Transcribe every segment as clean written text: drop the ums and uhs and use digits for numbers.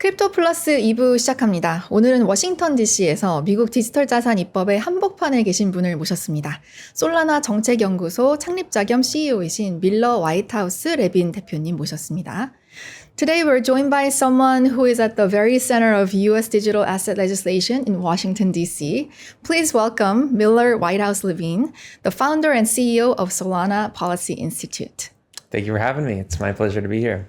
크립토 플러스 2부 시작합니다. 오늘은 워싱턴 DC에서 미국 디지털 자산 입법의 한복판에 계신 분을 모셨습니다. 솔라나 정책연구소 창립자 겸 CEO이신 밀러 화이트하우스 레빈 대표님 모셨습니다. Today we're joined by someone who is at the very center of U.S. digital asset legislation in Washington, D.C. Please welcome Miller Whitehouse Levine, the founder and CEO of Solana Policy Institute. Thank you for having me. It's my pleasure to be here.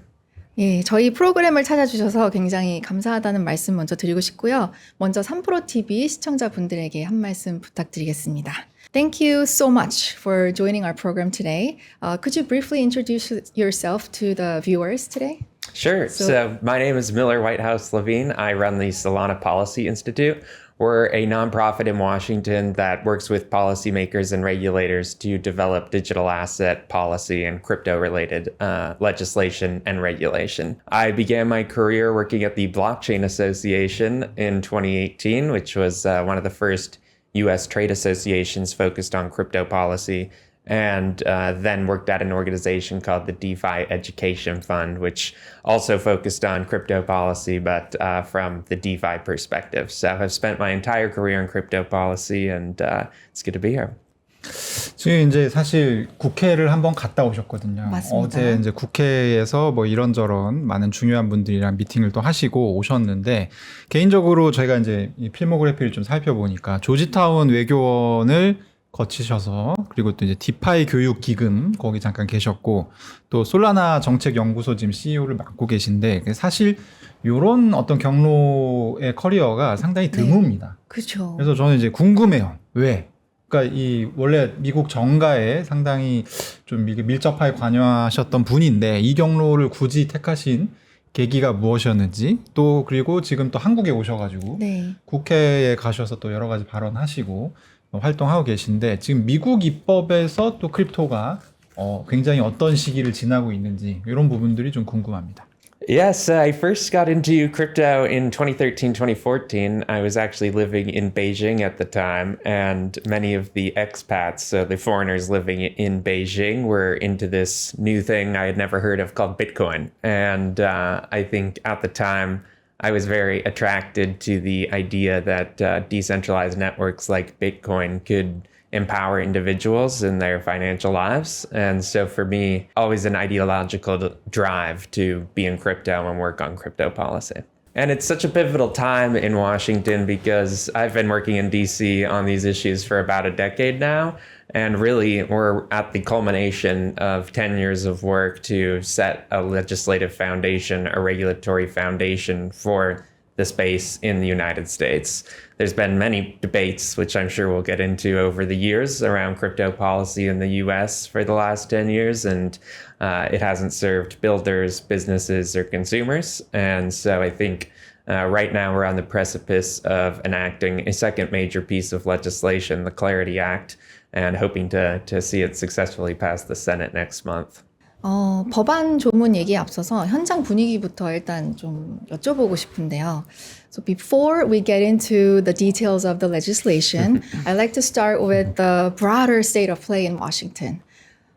예, 저희 프로그램을 찾아주셔서 굉장히 감사하다는 말씀 먼저 드리고 싶고요. 먼저 3프로TV 시청자분들에게 한 말씀 부탁드리겠습니다. Thank you so much for joining our program today. Could you briefly introduce yourself to the viewers today? Sure. So my name is Miller Whitehouse Levine. I run the Solana Policy Institute. We're a nonprofit in Washington that works with policymakers and regulators to develop digital asset policy and crypto-related legislation and regulation. I began my career working at the Blockchain Association in 2018, which was one of the first U.S. trade associations focused on crypto policy, and then worked at an organization called the DeFi Education Fund, which also focused on crypto policy, but from the DeFi perspective. So I've spent my entire career in crypto policy, and it's good to be here. 지금 이제 사실 국회를 한번 갔다 오셨거든요. 맞습니다. 어제 이제 국회에서 뭐 이런저런 많은 중요한 분들이랑 미팅을 또 하시고 오셨는데, 개인적으로 저희가 이제 이 필모그래피를 좀 살펴보니까 조지타운 외교원을 거치셔서, 그리고 또 이제 디파이 교육 기금 거기 잠깐 계셨고, 또 솔라나 정책 연구소 지금 CEO를 맡고 계신데, 사실 요런 어떤 경로의 커리어가 상당히 드뭅니다. 그렇죠. 그래서 저는 이제 궁금해요. 왜? 그러니까 이 원래 미국 정가에 상당히 좀 밀접하게 관여하셨던 분인데 이 경로를 굳이 택하신 계기가 무엇이었는지, 또 그리고 지금 또 한국에 오셔가지고 네. 국회에 가셔서 또 여러 가지 발언하시고 활동하고 계신데, 지금 미국 입법에서 또 크립토가 굉장히 어떤 시기를 지나고 있는지 이런 부분들이 좀 궁금합니다. Yes, I first got into crypto in 2013, 2014. I was actually living in Beijing at the time, and many of the expats, so the foreigners living in Beijing, were into this new thing I had never heard of called Bitcoin. And I think at the time, I was very attracted to the idea that decentralized networks like Bitcoin could empower individuals in their financial lives. And so for me, always an ideological drive to be in crypto and work on crypto policy. And it's such a pivotal time in Washington because I've been working in DC on these issues for about a decade now. And really, we're at the culmination of 10 years of work to set a legislative foundation, a regulatory foundation for the space in the United States. There's been many debates, which I'm sure we'll get into over the years, around crypto policy in the US for the last 10 years, and it hasn't served builders, businesses, or consumers. And so I think right now we're on the precipice of enacting a second major piece of legislation, the Clarity Act, and hoping to see it successfully pass the Senate next month. 법안 조문 얘기에 앞서서 현장 분위기부터 일단 좀 여쭤보고 싶은데요. So before we get into the details of the legislation, I'd like to start with the broader state of play in Washington.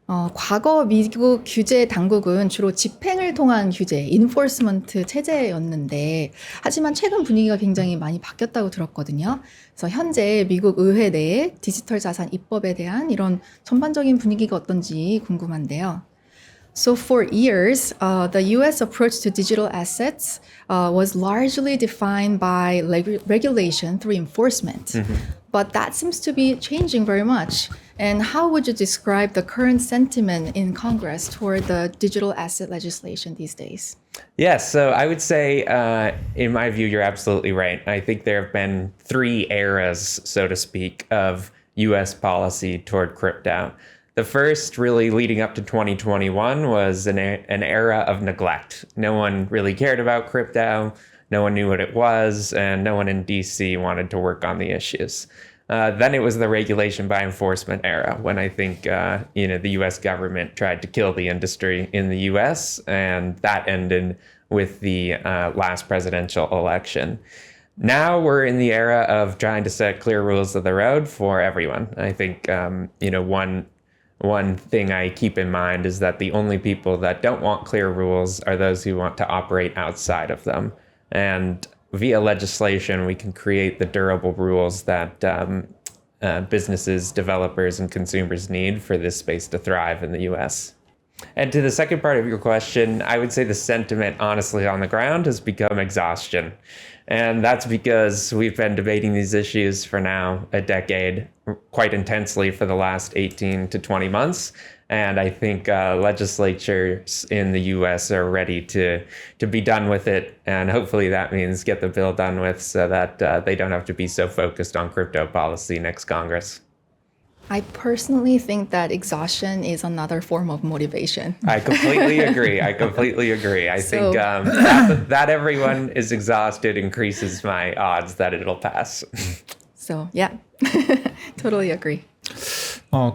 과거 미국 규제 당국은 주로 집행을 통한 규제, enforcement 체제였는데, 하지만 최근 분위기가 굉장히 많이 바뀌었다고 들었거든요. 그래서 현재 미국 의회 내에 디지털 자산 입법에 대한 이런 전반적인 분위기가 어떤지 궁금한데요. So for years, the U.S. approach to digital assets was largely defined by regulation through enforcement. But that seems to be changing very much. And how would you describe the current sentiment in Congress toward the digital asset legislation these days? Yes, so I would say, in my view, you're absolutely right. I think there have been three eras, so to speak, of U.S. policy toward crypto. The first, really leading up to 2021, was an era of neglect. No one really cared about crypto, no one knew what it was, and no one in DC wanted to work on the issues. Then it was the regulation by enforcement era, when I think the U.S. government tried to kill the industry in the U.S., and that ended with the last presidential election. Now we're in the era of trying to set clear rules of the road for everyone. I think one thing I keep in mind is that the only people that don't want clear rules are those who want to operate outside of them. And via legislation, we can create the durable rules that businesses, developers, and consumers need for this space to thrive in the US. And to the second part of your question, I would say the sentiment, honestly, on the ground has become exhaustion. And that's because we've been debating these issues for now a decade, quite intensely for the last 18 to 20 months. And I think legislatures in the US are ready to be done with it. And hopefully that means get the bill done with so that they don't have to be so focused on crypto policy next Congress. I personally think that exhaustion is another form of motivation. I completely agree. I think that everyone is exhausted increases my odds that it'll pass. So, yeah, totally agree.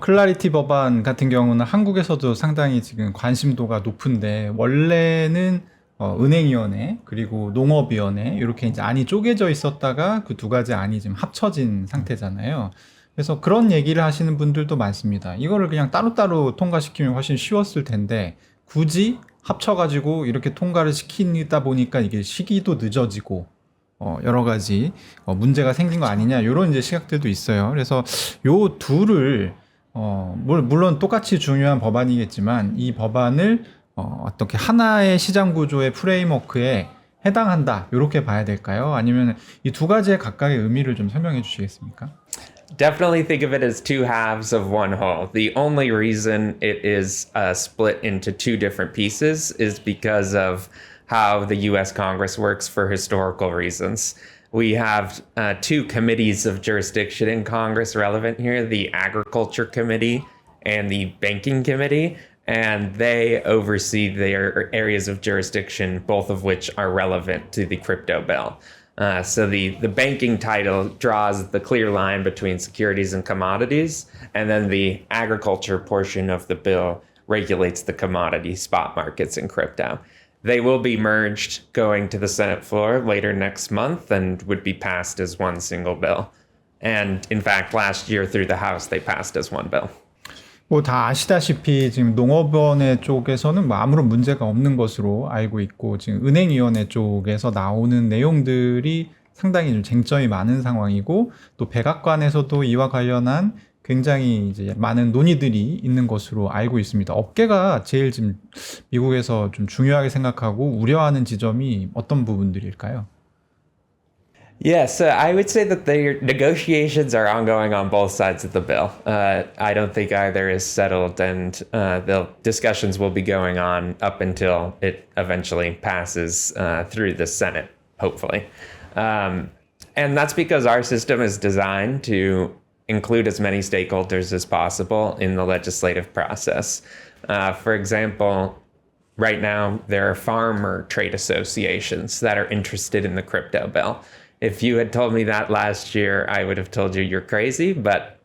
클라리티 법안 같은 경우는 한국에서도 상당히 지금 관심도가 높은데 원래는 은행위원회 그리고 농업위원회 이렇게 이제 안이 쪼개져 있었다가 그 두 가지 안이 지금 합쳐진 상태잖아요. 그래서 그런 얘기를 하시는 분들도 많습니다. 이거를 그냥 따로따로 통과시키면 훨씬 쉬웠을 텐데 굳이 합쳐가지고 이렇게 통과를 시키다 보니까 이게 시기도 늦어지고 여러 가지 문제가 생긴 거 아니냐 이런 이제 시각들도 있어요. 그래서 요 둘을 물론 똑같이 중요한 법안이겠지만 이 법안을 어떻게 하나의 시장 구조의 프레임워크에 해당한다 이렇게 봐야 될까요? 아니면 이 두 가지의 각각의 의미를 좀 설명해 주시겠습니까? Definitely think of it as two halves of one whole. The only reason it is split into two different pieces is because of how the US Congress works for historical reasons. We have two committees of jurisdiction in Congress relevant here, the Agriculture Committee and the Banking Committee, and they oversee their areas of jurisdiction, both of which are relevant to the crypto bill. So the banking title draws the clear line between securities and commodities, and then the agriculture portion of the bill regulates the commodity spot markets in crypto. They will be merged going to the Senate floor later next month and would be passed as one single bill. And in fact, last year through the House, they passed as one bill. 뭐 다 아시다시피 지금 농업원회 쪽에서는 뭐 아무런 문제가 없는 것으로 알고 있고 지금 은행위원회 쪽에서 나오는 내용들이 상당히 좀 쟁점이 많은 상황이고 또 백악관에서도 이와 관련한 굉장히 이제 많은 논의들이 있는 것으로 알고 있습니다. 업계가 제일 지금 미국에서 좀 중요하게 생각하고 우려하는 지점이 어떤 부분들일까요? Yes, I would say that the negotiations are ongoing on both sides of the bill. I don't think either is settled, and the discussions will be going on up until it eventually passes through the Senate, hopefully. And that's because our system is designed to include as many stakeholders as possible in the legislative process. For example, right now, there are farmer trade associations that are interested in the crypto bill. If you had told me that last year, I would have told you you're crazy, but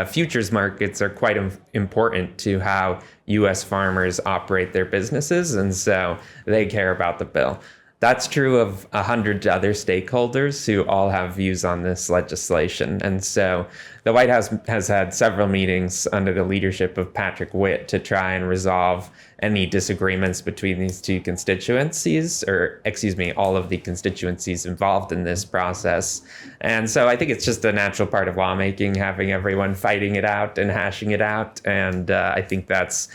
futures markets are quite important to how U.S. farmers operate their businesses, and so they care about the bill. That's true of 100 other stakeholders who all have views on this legislation. And so the White House has had several meetings under the leadership of Patrick Witt to try and resolve any disagreements between these two constituencies, or excuse me, all of the constituencies involved in this process. And so I think it's just a natural part of lawmaking, having everyone fighting it out and hashing it out. And I think that's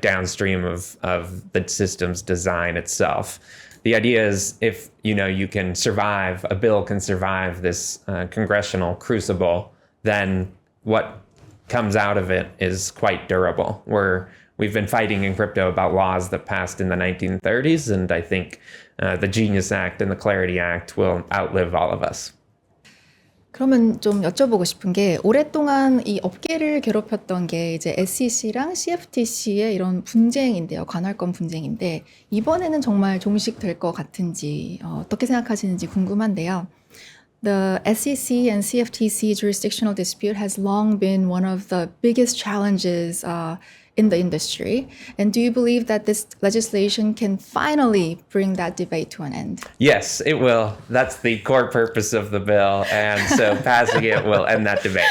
downstream of the system's design itself. The idea is if, you can survive, a bill can survive this congressional crucible, then what comes out of it is quite durable. We've been fighting in crypto about laws that passed in the 1930s, and I think the Genius Act and the Clarity Act will outlive all of us. 그러면 좀 여쭤보고 싶은 게 오랫동안 이 업계를 괴롭혔던 게 이제 SEC랑 CFTC의 이런 분쟁인데요. 관할권 분쟁인데 이번에는 정말 종식될 것 같은지 어떻게 생각하시는지 궁금한데요. The SEC and CFTC jurisdictional dispute has long been one of the biggest challenges in the industry. And do you believe that this legislation can finally bring that debate to an end? Yes, it will. That's the core purpose of the bill. And so passing it will end that debate.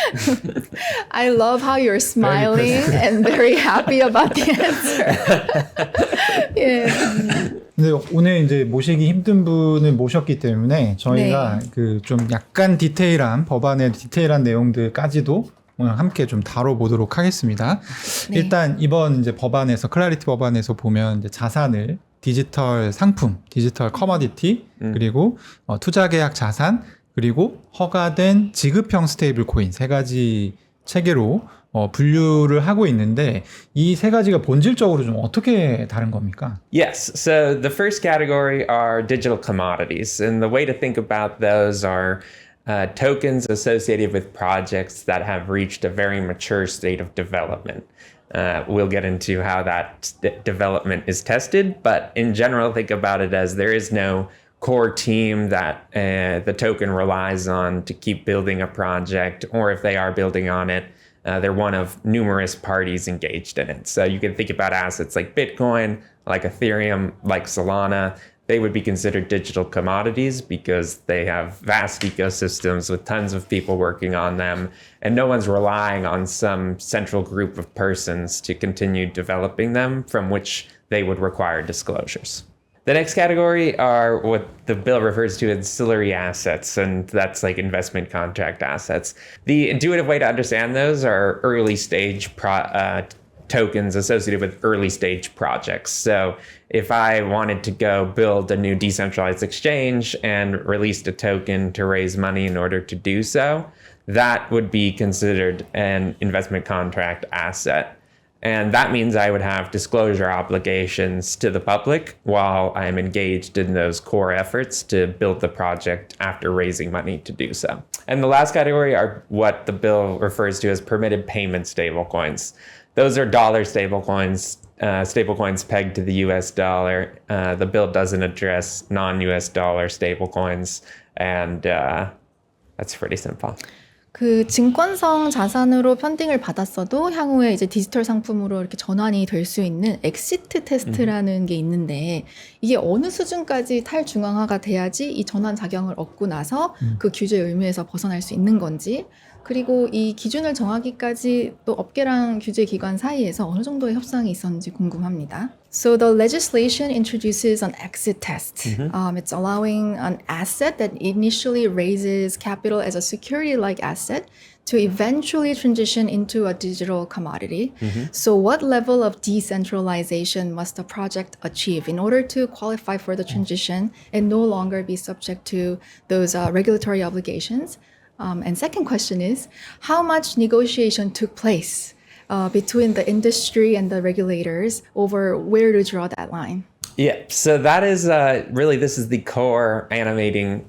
I love how you're smiling and very happy about the answer. Yeah. 근데 오늘 이제 모시기 힘든 분을 모셨기 때문에 저희가 그 좀 약간 디테일한 법안의 디테일한 내용들까지도 오늘 함께 좀 다뤄보도록 하겠습니다. 네. 일단 이번 이제 법안에서 클래리티 법안에서 보면 이제 자산을 디지털 상품, 디지털 커머디티 그리고 투자 계약 자산 그리고 허가된 지급형 스테이블 코인 세 가지 체계로 분류를 하고 있는데 이 세 가지가 본질적으로 좀 어떻게 다른 겁니까? Yes. So the first category are digital commodities. And the way to think about those are tokens associated with projects that have reached a very mature state of development. We'll get into how that development is tested, but in general, think about it as there is no core team that the token relies on to keep building a project, or if they are building on it, they're one of numerous parties engaged in it. So you can think about assets like Bitcoin, like Ethereum, like Solana. They would be considered digital commodities because they have vast ecosystems with tons of people working on them, and no one's relying on some central group of persons to continue developing them, from which they would require disclosures. The next category are what the bill refers to as ancillary assets, and that's like investment contract assets. The intuitive way to understand those are early stage tokens associated with early stage projects. So if I wanted to go build a new decentralized exchange and released a token to raise money in order to do so, that would be considered an investment contract asset. And that means I would have disclosure obligations to the public while I'm engaged in those core efforts to build the project after raising money to do so. And the last category are what the bill refers to as permitted payment stablecoins. Those are dollar stablecoins, stablecoins pegged to the US dollar. The bill doesn't address non-US dollar stablecoins, and that's pretty simple. 그 증권성 자산으로 펀딩을 받았어도 향후에 이제 디지털 상품으로 이렇게 전환이 될 수 있는 엑시트 테스트라는 게 있는데 이게 어느 수준까지 탈중앙화가 돼야지 이 전환 자격을 얻고 나서 그 규제 의무에서 벗어날 수 있는 건지 그리고 이 기준을 정하기까지 또 업계랑 규제 기관 사이에서 어느 정도의 협상이 있었는지 궁금합니다. So the legislation introduces an exit test. It's allowing an asset that initially raises capital as a security-like asset to eventually transition into a digital commodity. So what level of decentralization must the project achieve in order to qualify for the transition and no longer be subject to those regulatory obligations? And second question is, how much negotiation took place between the industry and the regulators over where to draw that line? Yeah, so that is really, this is the core animating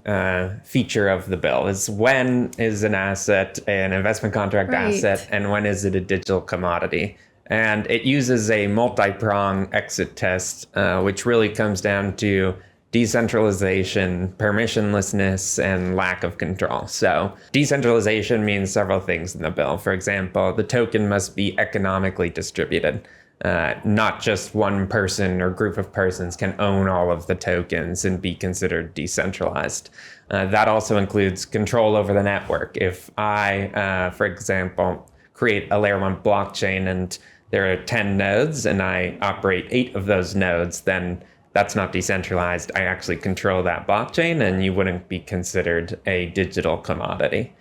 feature of the bill, is when is an asset an investment contract asset and when is it a digital commodity? And it uses a multi-prong exit test, which really comes down to decentralization, permissionlessness, and lack of control. So decentralization means several things in the bill. For example, the token must be economically distributed. Not just one person or group of persons can own all of the tokens and be considered decentralized. That also includes control over the network. If I, for example, create a layer 1 blockchain and there are 10 nodes and I operate 8 of those nodes, then that's not decentralized. I actually control that blockchain and you wouldn't be considered a digital commodity.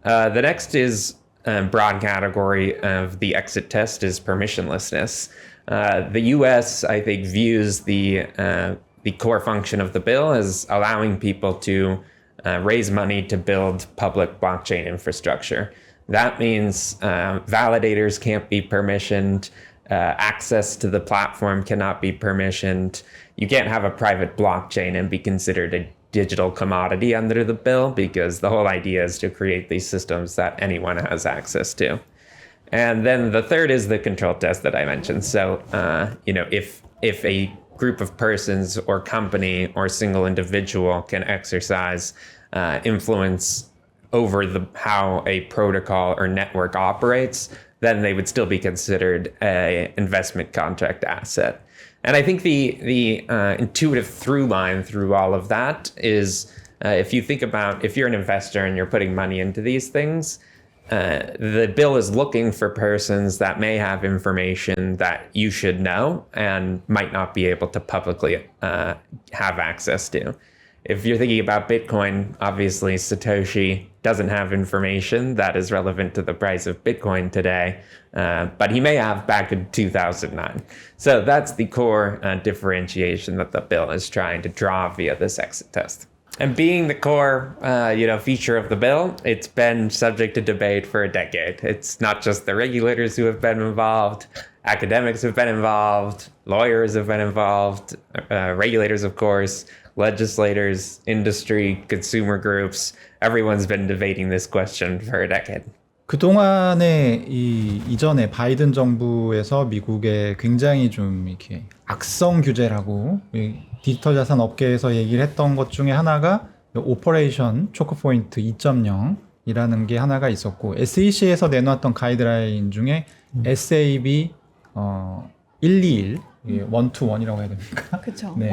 The next is broad category of the exit test is permissionlessness. The US, I think, views the core function of the bill as allowing people to raise money to build public blockchain infrastructure. That means validators can't be permissioned. Access to the platform cannot be permissioned. You can't have a private blockchain and be considered a digital commodity under the bill because the whole idea is to create these systems that anyone has access to. And then the third is the control test that I mentioned. So, if a group of persons or company or single individual can exercise influence over how a protocol or network operates, then they would still be considered an investment contract asset. And I think the intuitive through line through all of that is if you think about if you're an investor and you're putting money into these things, the bill is looking for persons that may have information that you should know and might not be able to publicly have access to. If you're thinking about Bitcoin, obviously Satoshi doesn't have information that is relevant to the price of Bitcoin today, but he may have back in 2009. So that's the core differentiation that the bill is trying to draw via this exit test. And being the core, feature of the bill, it's been subject to debate for a decade. It's not just the regulators who have been involved, academics have been involved, lawyers have been involved, regulators, of course, legislators, industry, consumer groups. Everyone's been debating this question for a decade. 그동안에 이전에 바이든 정부에서 미국에 굉장히 좀 이렇게 악성 규제라고 이 디지털 자산 업계에서 얘기를 했던 것 중에 하나가 오퍼레이션 초크 포인트 2.0이라는 게 하나가 있었고 SEC에서 내놓았던 가이드라인 중에 SAB 121 121이라고 해야 됩니까? 그렇죠. 네.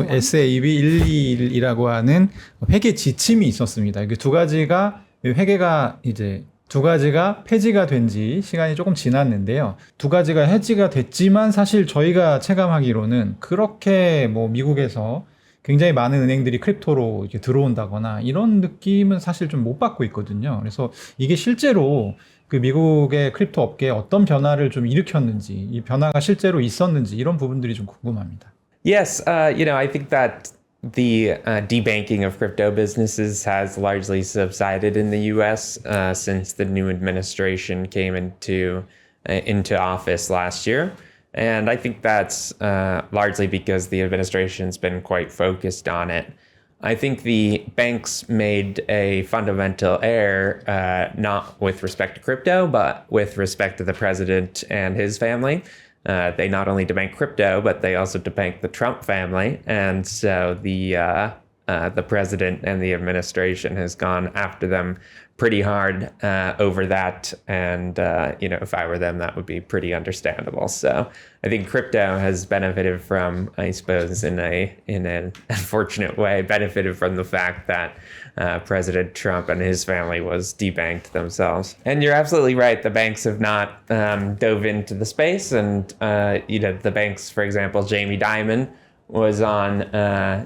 SAB 121이라고 하는 회계 지침이 있었습니다. 이게 두 가지가 회계가 이제 두 가지가 폐지가 된 지 시간이 조금 지났는데요. 두 가지가 해지가 됐지만 사실 저희가 체감하기로는 그렇게 뭐 미국에서 굉장히 많은 은행들이 크립토로 이렇게 들어온다거나 이런 느낌은 사실 좀 못 받고 있거든요. 그래서 이게 실제로 그 미국의 크립토 업계에 어떤 변화를 좀 일으켰는지, 이 변화가 실제로 있었는지 이런 부분들이 좀 궁금합니다. Yes, I think that the debanking of crypto businesses has largely subsided in the U.S. Since the new administration came into office last year. And I think that's largely because the administration's been quite focused on it. I think the banks made a fundamental error, not with respect to crypto, but with respect to the president and his family. They not only debank crypto, but they also debank the Trump family. And so the president and the administration has gone after them pretty hard over that. And, if I were them, that would be pretty understandable. So I think crypto has benefited from, I suppose, in an unfortunate way, benefited from the fact that President Trump and his family was debanked themselves. And you're absolutely right. The banks have not dove into the space. And, the banks, for example, Jamie Dimon was on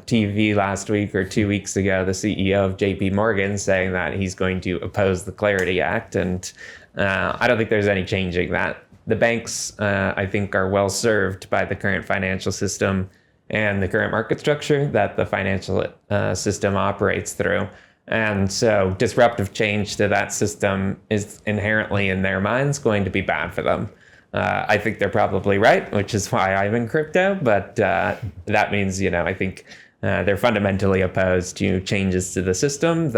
TV last week or 2 weeks ago, the CEO of JP Morgan, saying that he's going to oppose the Clarity Act. And I don't think there's any changing that. The banks, I think, are well served by the current financial system and the current market structure that the financial system operates through. And so disruptive change to that system is inherently, in their minds, going to be bad for them. I think they're probably right, which is why I'm in crypto. But that means, I think they're fundamentally opposed to changes to the system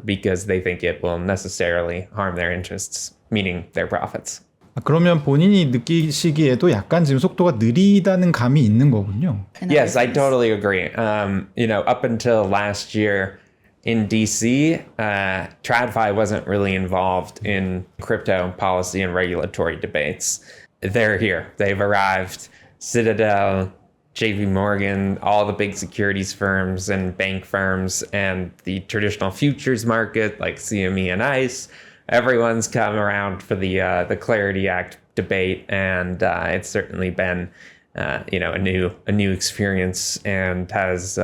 because they think it will necessarily harm their interests, meaning their profits. 그러면 본인이 느끼시기에도 약간 지금 속도가 느리다는 감이 있는 거군요. Yes, I totally agree. Up until last year in DC, TradFi wasn't really involved in crypto policy and regulatory debates. They're here. They've arrived. Citadel, JP Morgan, all the big securities firms and bank firms, and the traditional futures market like CME and ICE. Everyone's come around for the Clarity Act debate, and it's certainly been a new experience and has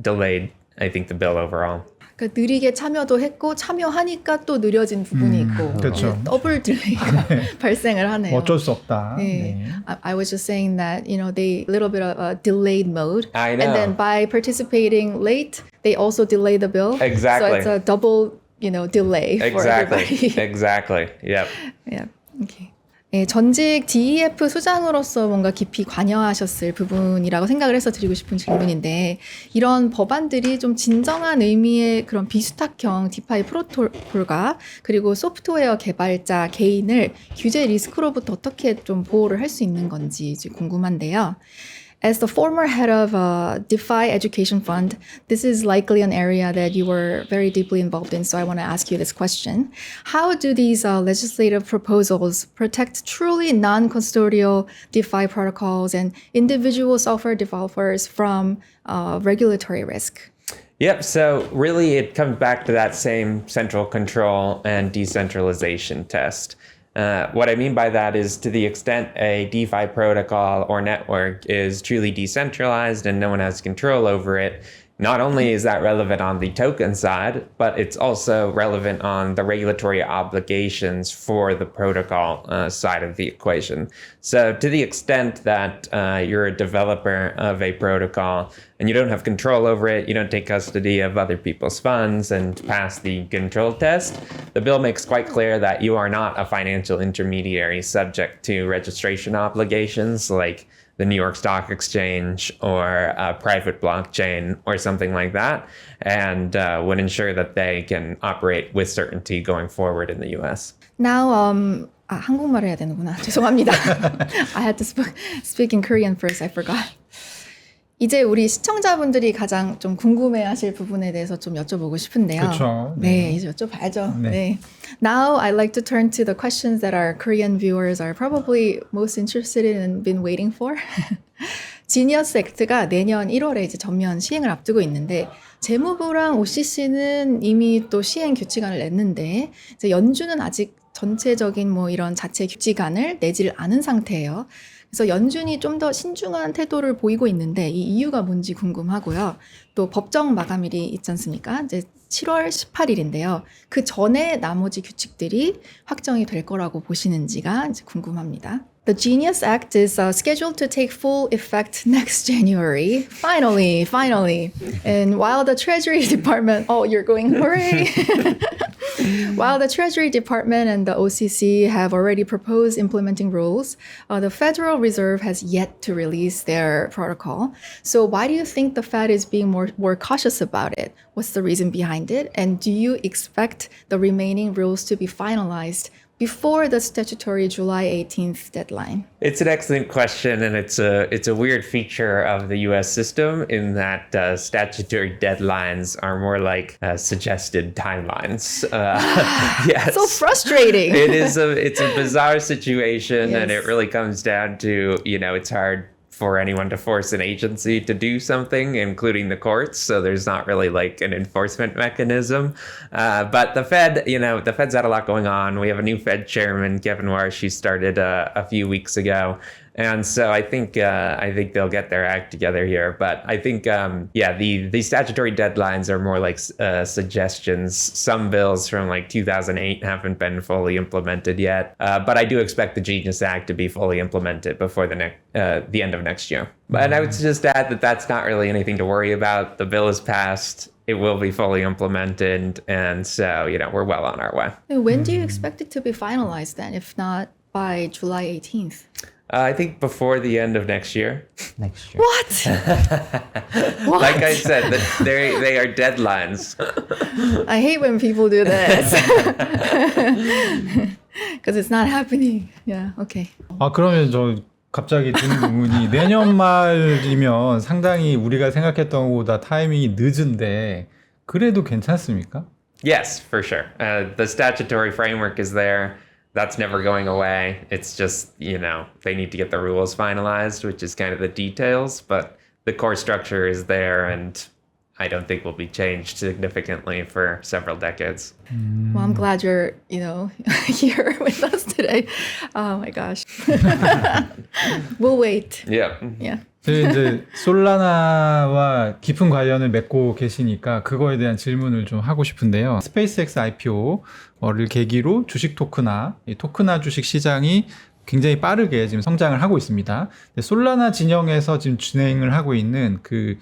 delayed, I think, the bill overall. 그러니까 느리게 참여도 했고 참여하니까 또 느려진 부분이 있고 그렇죠. 더블 딜레이가 발생을 하네요. 어쩔 수 없다. 네. I was just saying that they little bit of a delayed mode. I know. And then by participating late, they also delay the bill. Exactly. So it's a double delay for everybody. Exactly. Yep. Yeah. Okay. 예, 전직 DEF 수장으로서 뭔가 깊이 관여하셨을 부분이라고 생각을 해서 드리고 싶은 질문인데 이런 법안들이 좀 진정한 의미의 그런 비수탁형 디파이 프로토콜과 그리고 소프트웨어 개발자 개인을 규제 리스크로부터 어떻게 좀 보호를 할 수 있는 건지 궁금한데요. As the former head of DeFi Education Fund, this is likely an area that you were very deeply involved in, so I want to ask you this question. How do these legislative proposals protect truly non-custodial DeFi protocols and individual software developers from regulatory risk? Yep. So really, it comes back to that same central control and decentralization test. What I mean by that is to the extent a DeFi protocol or network is truly decentralized and no one has control over it, not only is that relevant on the token side, but it's also relevant on the regulatory obligations for the protocol side of the equation. So to the extent that you're a developer of a protocol and you don't have control over it, you don't take custody of other people's funds and pass the control test, the bill makes quite clear that you are not a financial intermediary subject to registration obligations like the New York Stock Exchange or a private blockchain or something like that, and would ensure that they can operate with certainty going forward in the US. Now, 한국말 해야 되는구나. 죄송합니다. I had to speak in Korean first. I forgot. 이제 우리 시청자분들이 가장 좀 궁금해하실 부분에 대해서 좀 여쭤보고 싶은데요. 그렇죠. 네, 이제 여쭤봐야죠. 네. 네. Now I'd like to turn to the questions that our Korean viewers are probably most interested in and been waiting for. 지니어스 액트가 내년 1월에 이제 전면 시행을 앞두고 있는데 재무부랑 OCC는 이미 또 시행 규칙안을 냈는데 이제 연준은 아직 전체적인 뭐 이런 자체 규칙안을 내지를 않은 상태예요. 그래서 연준이 좀 더 신중한 태도를 보이고 있는데 이 이유가 뭔지 궁금하고요. 또 법정 마감일이 있지 않습니까? 이제 7월 18일인데요. 그 전에 나머지 규칙들이 확정이 될 거라고 보시는지가 이제 궁금합니다. The Genius Act is scheduled to take full effect next January. Finally. And while the Treasury Department, oh, you're going, hooray! While the Treasury Department and the OCC have already proposed implementing rules, the Federal Reserve has yet to release their protocol. So why do you think the Fed is being more cautious about it? What's the reason behind it? And do you expect the remaining rules to be finalized before the statutory July 18th deadline? It's an excellent question, and it's a weird feature of the U.S. system in that statutory deadlines are more like suggested timelines. Yes, So frustrating. it's a bizarre situation, and Yes. it really comes down to it's hard for anyone to force an agency to do something, including the courts. So there's not really like an enforcement mechanism. But the Fed's had a lot going on. We have a new Fed chairman, Kevin Warsh, who started a few weeks ago. And so I think they'll get their act together here. But I think, the statutory deadlines are more like suggestions. Some bills from like 2008 haven't been fully implemented yet. But I do expect the Genius Act to be fully implemented before the end of next year. And I would just add that that's not really anything to worry about. The bill is passed. It will be fully implemented. And so, we're well on our way. When do you expect it to be finalized then, if not by July 18th? I think before the end of next year. Next year. What? What? Like I said, they are deadlines. I hate when people do this. Because it's not happening. Yeah, okay. 그러면 저 갑자기 드는 의문이 내년 말이면 상당히 우리가 생각했던 것보다 타이밍이 늦은데 그래도 괜찮습니까? Yes, for sure. The statutory framework is there. That's never going away. It's just, they need to get the rules finalized, which is kind of the details, but the core structure is there and I don't think will be changed significantly for several decades. Well, I'm glad you're, here with us today. Oh my gosh. We'll wait. Yep. Yeah. 이제 솔라나와 깊은 관련을 맺고 계시니까 그거에 대한 질문을 좀 하고 싶은데요. 스페이스X IPO를 계기로 주식 토크나, 이 토크나 주식 시장이 굉장히 빠르게 지금 성장을 하고 있습니다. 솔라나 진영에서 지금 진행을 하고 있는 그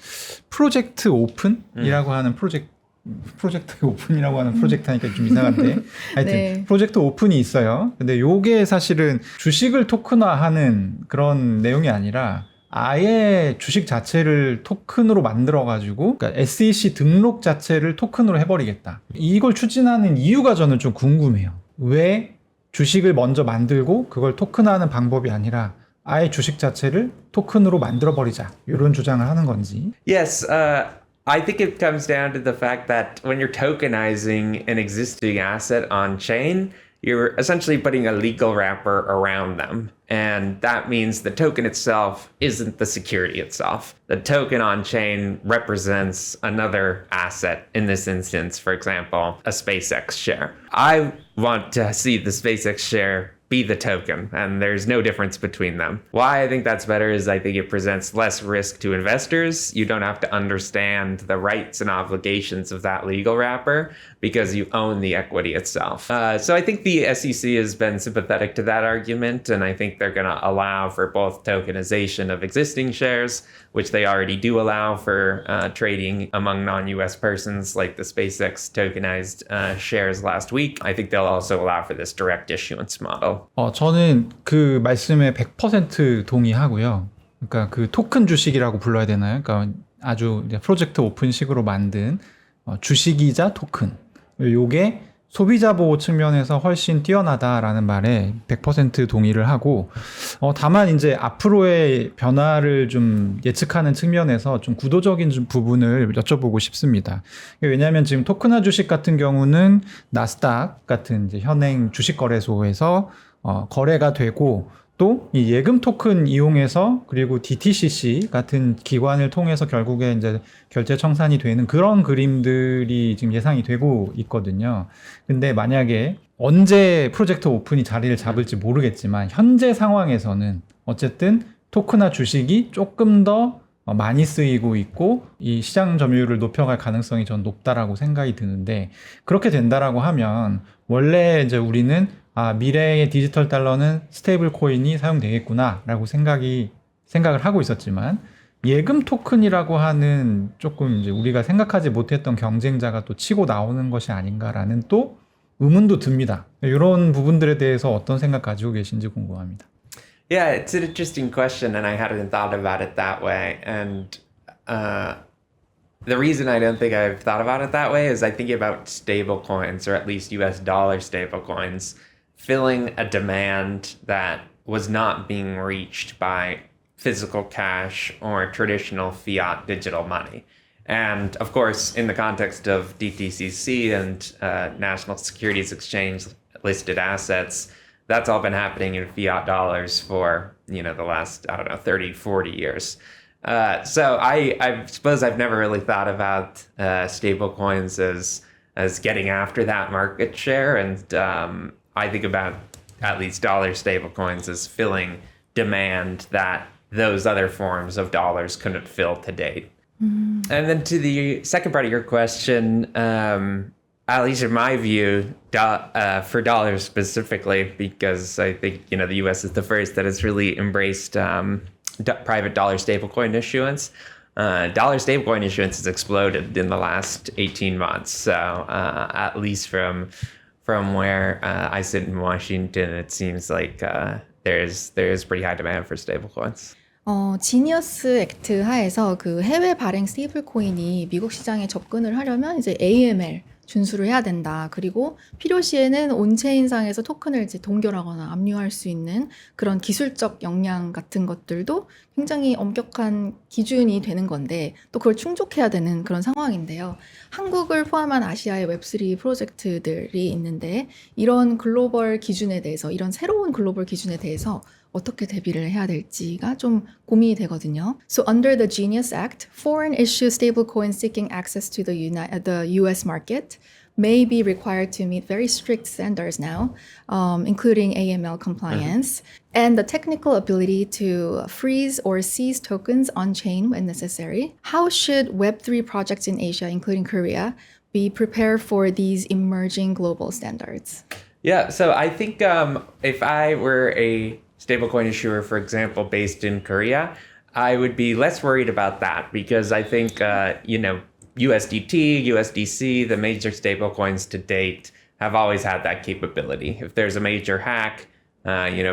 프로젝트 오픈이라고 하는 프로젝트 오픈이라고 하는 프로젝트 하니까 좀 이상한데 하여튼 네. 프로젝트 오픈이 있어요. 근데 요게 사실은 주식을 토큰화하는 그런 내용이 아니라 아예 주식 자체를 토큰으로 만들어가지고 그러니까 SEC 등록 자체를 토큰으로 해버리겠다. 이걸 추진하는 이유가 저는 좀 궁금해요. 왜 주식을 먼저 만들고 그걸 토큰화하는 방법이 아니라 아예 주식 자체를 토큰으로 만들어버리자 이런 주장을 하는 건지. Yes, I think it comes down to the fact that when you're tokenizing an existing asset on chain, you're essentially putting a legal wrapper around them. And that means the token itself isn't the security itself. The token on chain represents another asset, in this instance, for example, a SpaceX share. I want to see the SpaceX share be the token, and there's no difference between them. Why I think that's better is I think it presents less risk to investors. You don't have to understand the rights and obligations of that legal wrapper because you own the equity itself. So I think the SEC has been sympathetic to that argument, and I think they're going to allow for both tokenization of existing shares, which they already do allow for trading among non-US persons, like the SpaceX tokenized shares last week. I think they'll also allow for this direct issuance model. 저는 그 말씀에 100% 동의하고요. 그러니까 그 토큰 주식이라고 불러야 되나요? 그러니까 아주 프로젝트 오픈식으로 만든 주식이자 토큰. 요게 소비자 보호 측면에서 훨씬 뛰어나다라는 말에 100% 동의를 하고, 다만 이제 앞으로의 변화를 좀 예측하는 측면에서 좀 구도적인 좀 부분을 여쭤보고 싶습니다. 왜냐하면 지금 토큰화 주식 같은 경우는 나스닥 같은 이제 현행 주식 거래소에서 거래가 되고, 또 이 예금 토큰 이용해서 그리고 DTCC 같은 기관을 통해서 결국에 이제 결제 청산이 되는 그런 그림들이 지금 예상이 되고 있거든요. 근데 만약에 언제 프로젝트 오픈이 자리를 잡을지 모르겠지만 현재 상황에서는 어쨌든 토큰화 주식이 조금 더 많이 쓰이고 있고 이 시장 점유율을 높여갈 가능성이 전 높다라고 생각이 드는데, 그렇게 된다라고 하면 원래 이제 우리는 미래의 디지털 달러는 스테이블 코인이 사용되겠구나라고 생각을 하고 있었지만, 예금 토큰이라고 하는 조금 이제 우리가 생각하지 못했던 경쟁자가 또 치고 나오는 것이 아닌가라는 또 의문도 듭니다. 이런 부분들에 대해서 어떤 생각 가지고 계신지 궁금합니다. Yeah, it's an interesting question, and I hadn't thought about it that way. And the reason I don't think I've thought about it that way is I think about stable coins, or at least US dollar stable coins, filling a demand that was not being reached by physical cash or traditional fiat digital money. And of course, in the context of DTCC and National Securities Exchange listed assets, that's all been happening in fiat dollars for, the last, 30, 40 years. So I suppose I've never really thought about stable coins as getting after that market share. And I think about at least dollar stable coins as filling demand that those other forms of dollars couldn't fill to date. And then to the second part of your question, at least in my view, for dollars specifically, because I think, the US is the first that has really embraced private dollar stablecoin issuance. Dollar stablecoin issuance has exploded in the last 18 months. So at least from where I sit in Washington, it seems like there's pretty high demand for stablecoins. 지니어스 액트 하에서 그 해외 발행 스테이블 코인이 미국 시장에 접근을 하려면 이제 AML 준수를 해야 된다. 그리고 필요시에는 온체인상에서 토큰을 이제 동결하거나 압류할 수 있는 그런 기술적 역량 같은 것들도 굉장히 엄격한 기준이 되는 건데, 또 그걸 충족해야 되는 그런 상황인데요. 한국을 포함한 아시아의 웹3 프로젝트들이 있는데, 이런 글로벌 기준에 대해서, 이런 새로운 글로벌 기준에 대해서 어떻게 대비를 해야 될지가 좀 고민이 되거든요. So under the Genius Act, foreign issue stablecoins seeking access to the US market may be required to meet very strict standards now, including AML compliance, and the technical ability to freeze or seize tokens on-chain when necessary. How should Web3 projects in Asia, including Korea, be prepared for these emerging global standards? Yeah, so I think if I were a stablecoin issuer, for example, based in Korea, I would be less worried about that because I think, USDT, USDC, the major stablecoins to date have always had that capability. If there's a major hack,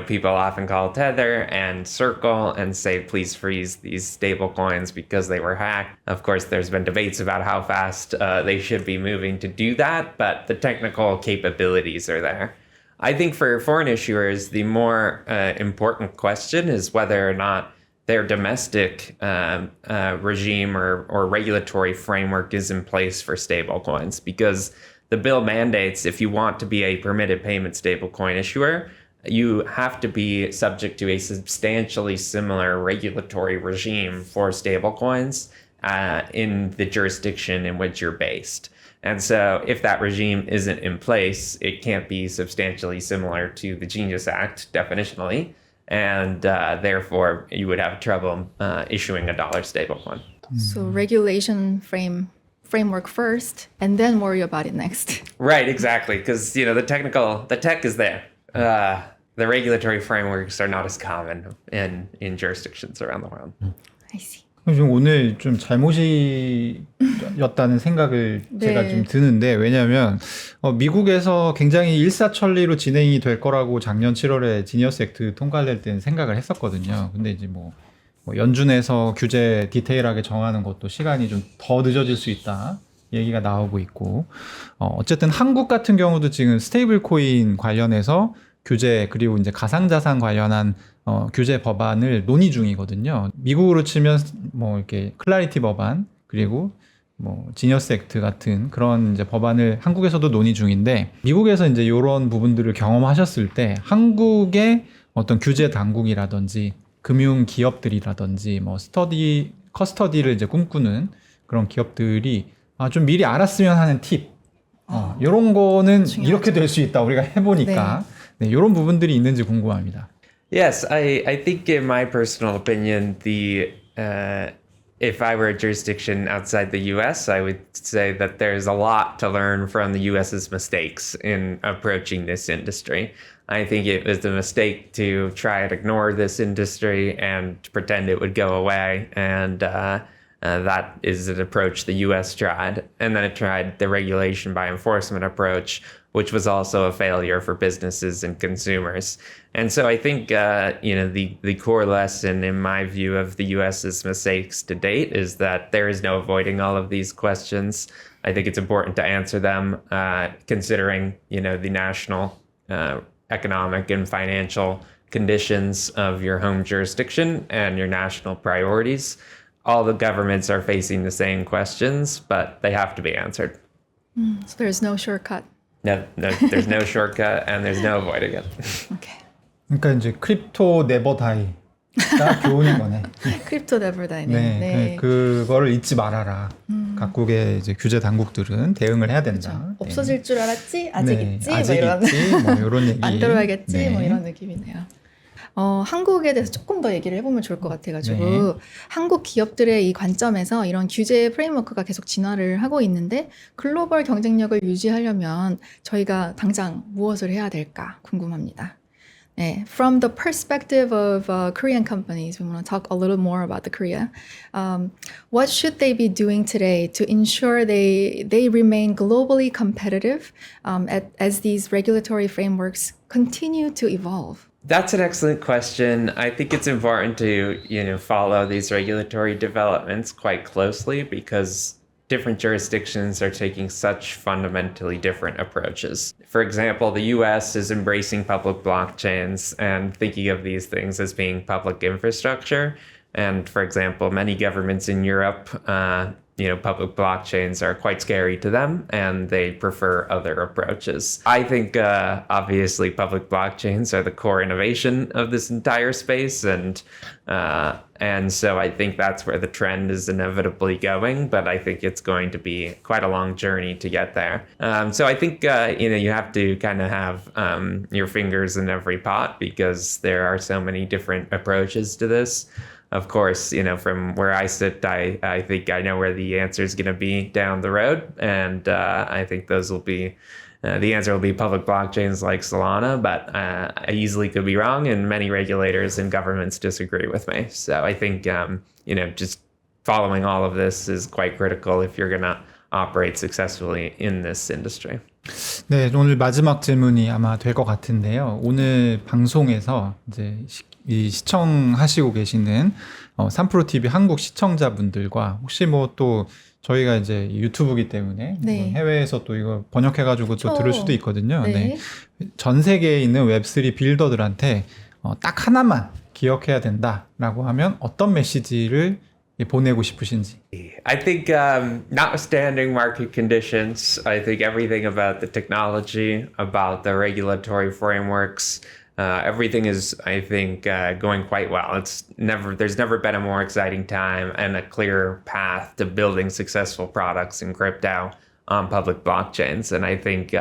people often call Tether and Circle and say, please freeze these stablecoins because they were hacked. Of course, there's been debates about how fast they should be moving to do that, but the technical capabilities are there. I think for foreign issuers, the more important question is whether or not their domestic regime or regulatory framework is in place for stablecoins, because the bill mandates if you want to be a permitted payment stablecoin issuer, you have to be subject to a substantially similar regulatory regime for stablecoins in the jurisdiction in which you're based. And so if that regime isn't in place, it can't be substantially similar to the Genius Act definitionally. And therefore, you would have trouble issuing a dollar stablecoin. So regulation framework first, and then worry about it next. Right, exactly. Because the tech is there. The regulatory frameworks are not as common in jurisdictions around the world. I see. 좀 오늘 좀 잘못이었다는 생각을 네. 제가 좀 드는데 왜냐하면 미국에서 굉장히 일사천리로 진행이 될 거라고 작년 7월에 지니어스 액트 통과될 때는 생각을 했었거든요. 근데 이제 뭐 연준에서 규제 디테일하게 정하는 것도 시간이 좀 더 늦어질 수 있다 얘기가 나오고 있고 어쨌든 한국 같은 경우도 지금 스테이블 코인 관련해서 규제 그리고 이제 가상자산 관련한 규제 법안을 논의 중이거든요. 미국으로 치면 뭐 이렇게 클라리티 법안 그리고 뭐 지니어스 액트 같은 그런 이제 법안을 한국에서도 논의 중인데 미국에서 이제 이런 부분들을 경험하셨을 때 한국의 어떤 규제 당국이라든지 금융 기업들이라든지 뭐 커스터디를 이제 꿈꾸는 그런 기업들이 좀 미리 알았으면 하는 팁 이런 거는 중요하죠. 이렇게 될 수 있다 우리가 해보니까 네, 이런 부분들이 있는지 궁금합니다. Yes, I think in my personal opinion, if I were a jurisdiction outside the U.S., I would say that there's a lot to learn from the U.S.'s mistakes in approaching this industry. I think it was a mistake to try and ignore this industry and pretend it would go away. And that is an approach the U.S. tried. And then it tried the regulation by enforcement approach, which was also a failure for businesses and consumers. And so I think, the core lesson in my view of the U.S.'s mistakes to date is that there is no avoiding all of these questions. I think it's important to answer them, considering, the national economic and financial conditions of your home jurisdiction and your national priorities. All the governments are facing the same questions, but they have to be answered. So there's no shortcut. No, there's no shortcut and there's no avoiding it. Okay. 그러니까 이제 크립토 네버 다이가 교훈인 거네. 크립토 네버 다이네. 네, 그거를 잊지 말아라. 각국의 이제 규제 당국들은 대응을 해야 된다. 없어질 줄 알았지? 아직 네, 있지? 아직 뭐 이런. 있지? 뭐 이런 얘기. 안 들어야겠지? 네. 뭐 이런 느낌이네요. 한국에 대해서 조금 더 얘기를 해보면 좋을 것 같아가지고 네. 한국 기업들의 이 관점에서 이런 규제 프레임워크가 계속 진화를 하고 있는데 글로벌 경쟁력을 유지하려면 저희가 당장 무엇을 해야 될까 궁금합니다. 네, from the perspective of Korean companies, we want to talk a little more about the Korea. What should they be doing today to ensure they remain globally competitive as these regulatory frameworks continue to evolve? That's an excellent question. I think it's important to, follow these regulatory developments quite closely because different jurisdictions are taking such fundamentally different approaches. For example, the US is embracing public blockchains and thinking of these things as being public infrastructure. And for example, many governments in Europe, public blockchains are quite scary to them and they prefer other approaches. I think, obviously, public blockchains are the core innovation of this entire space. And so I think that's where the trend is inevitably going, but I think it's going to be quite a long journey to get there. So I think, you have to kind of have your fingers in every pot because there are so many different approaches to this. Of course, from where I sit, I think I know where the answer is going to be down the road. And I think those will be, the answer will be public blockchains like Solana, but I easily could be wrong. And many regulators and governments disagree with me. So I think, just following all of this is quite critical if you're going to operate successfully in this industry. 네, 오늘 마지막 질문이 아마 될 것 같은데요. 오늘 방송에서 이제 이 시청하시고 계시는 삼프로TV 한국 시청자분들과 혹시 뭐 또 저희가 이제 유튜브기 때문에 네. 해외에서 또 이거 번역해가지고 또 들을 수도 있거든요. 네. 네. 전 세계에 있는 웹3 빌더들한테 딱 하나만 기억해야 된다라고 하면 어떤 메시지를 보내고 싶으신지. I think, notwithstanding market conditions, I think everything about the technology, about the regulatory frameworks, everything is, I think, going quite well. There's never been a more exciting time and a clear path to building successful products in crypto on public blockchains. And I think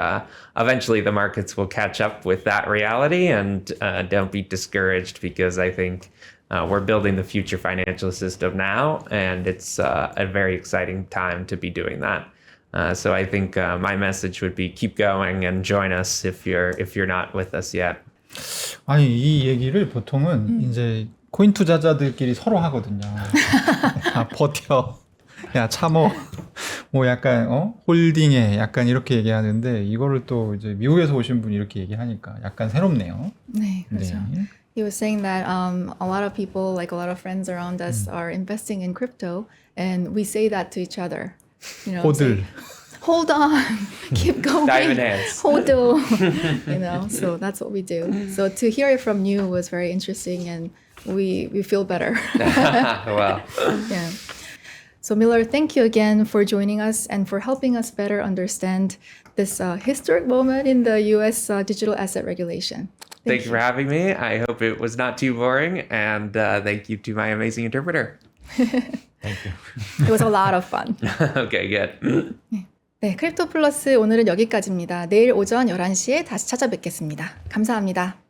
eventually the markets will catch up with that reality, and don't be discouraged, because I think we're building the future financial system now, and it's a very exciting time to be doing that. So I think my message would be keep going and join us if you're not with us yet. 아니 이 얘기를 보통은 이제 코인 투자자들끼리 서로 하거든요. 야, 버텨. 야, 참어. 뭐 약간 홀딩해. 약간 이렇게 얘기하는데 이거를 또 이제 미국에서 오신 분이 이렇게 얘기하니까 약간 새롭네요. 네, 그렇죠. 네. He was saying that a lot of people, like a lot of friends around us, are investing in crypto, and we say that to each other. You know, 호들. say, hold on, keep going, Diamond hands. hold on. You know, so that's what we do. So to hear it from you was very interesting, and we feel better. Well, Yeah. So Miller, thank you again for joining us and for helping us better understand this historic moment in the U.S. Digital asset regulation. thank you for having me. I hope it was not too boring, and thank you to my amazing interpreter. It was a lot of fun. Okay, good. 네, 크립토 플러스 오늘은 여기까지입니다. 내일 오전 11시에 다시 찾아뵙겠습니다. 감사합니다.